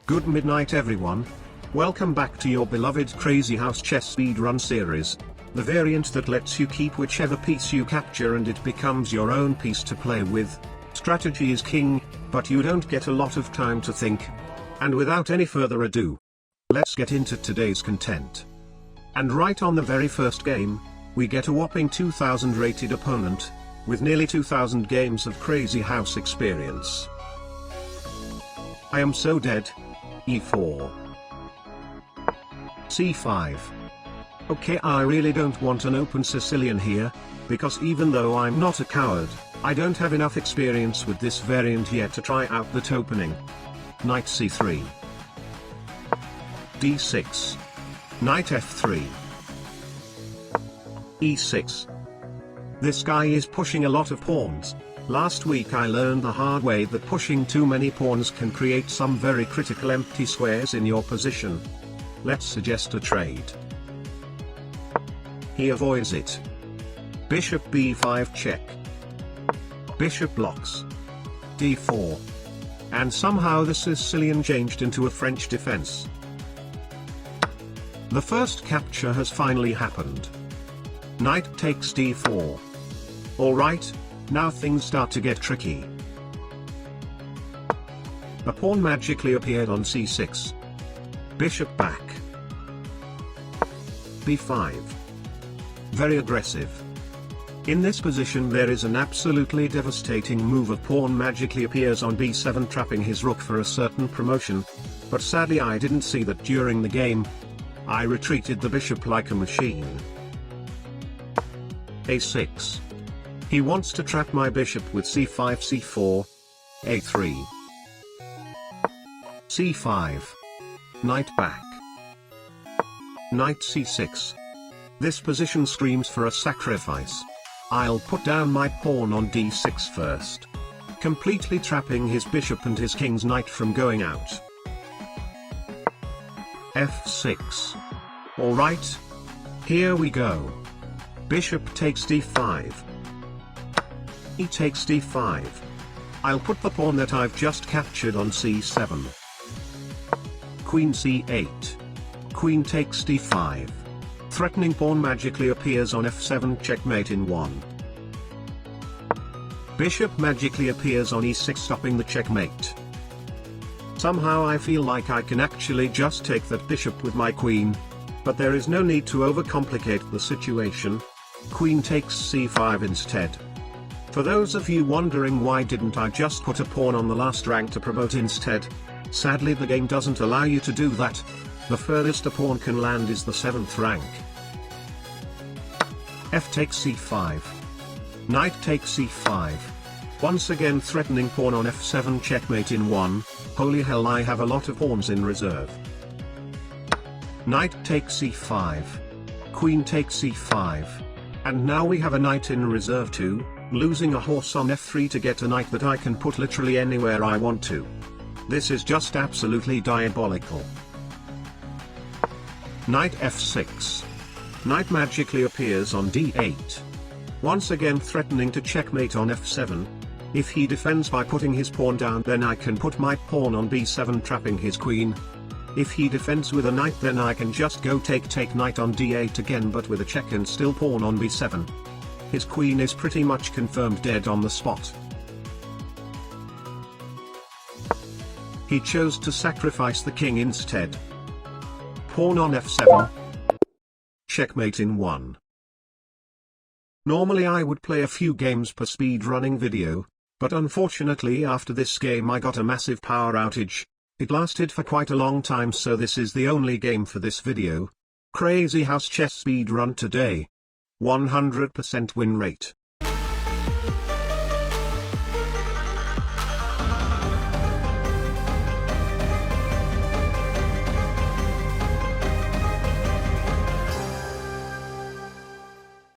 Good midnight everyone. Welcome back to your beloved Crazyhouse chess speedrun series, the variant that lets you keep whichever piece you capture and it becomes your own piece to play with. Strategy is king, but you don't get a lot of time to think. And without any further ado, let's get into today's content. And right on the very first game, we get a whopping 2000 rated opponent, with nearly 2000 games of Crazyhouse experience. I am so dead. E4. C5. Okay, I really don't want an open Sicilian here, because even though I'm not a coward, I don't have enough experience with this variant yet to try out that opening. Knight C3. D6. Knight F3. E6. This guy is pushing a lot of pawns. Last week I learned the hard way that pushing too many pawns can create some very critical empty squares in your position. Let's suggest a trade. He avoids it. Bishop b5 check. Bishop blocks. d4. And somehow the Sicilian changed into a French defense. The first capture has finally happened. Knight takes d4. Alright. Now things start to get tricky. A pawn magically appeared on c6. Bishop back. b5. Very aggressive. In this position there is an absolutely devastating move. A pawn magically appears on b7, trapping his rook for a certain promotion, but sadly I didn't see that during the game. I retreated the bishop like a machine. a6. He wants to trap my bishop with c5, c4, a3, c5, knight back, knight c6. This position screams for a sacrifice. I'll put down my pawn on d6 first, completely trapping his bishop and his king's knight from going out. f6. Alright. Here we go. Bishop takes d5. He takes d5. I'll put the pawn that I've just captured on c7. Queen c8. Queen takes d5. Threatening pawn magically appears on f7, checkmate in 1. Bishop magically appears on e6, stopping the checkmate. Somehow I feel like I can actually just take that bishop with my queen, but there is no need to overcomplicate the situation. Queen takes c5 instead. For those of you wondering why didn't I just put a pawn on the last rank to promote instead, sadly the game doesn't allow you to do that. The furthest a pawn can land is the 7th rank. F takes c5. Knight takes c5. Once again threatening pawn on f7, checkmate in 1. Holy hell, I have a lot of pawns in reserve. Knight takes c5. Queen takes c5. And now we have a knight in reserve too. Losing a horse on f3 to get a knight that I can put literally anywhere I want to. This is just absolutely diabolical. Knight f6. Knight magically appears on d8. Once again threatening to checkmate on f7. If he defends by putting his pawn down, then I can put my pawn on b7, trapping his queen. If he defends with a knight, then I can just go take knight on d8 again, but with a check and still pawn on b7. His queen is pretty much confirmed dead on the spot. He chose to sacrifice the king instead. Pawn on f7. Checkmate in 1. Normally I would play a few games per speedrunning video, but unfortunately after this game I got a massive power outage. It lasted for quite a long time, so this is the only game for this video. Crazyhouse chess speedrun today. 100% win rate.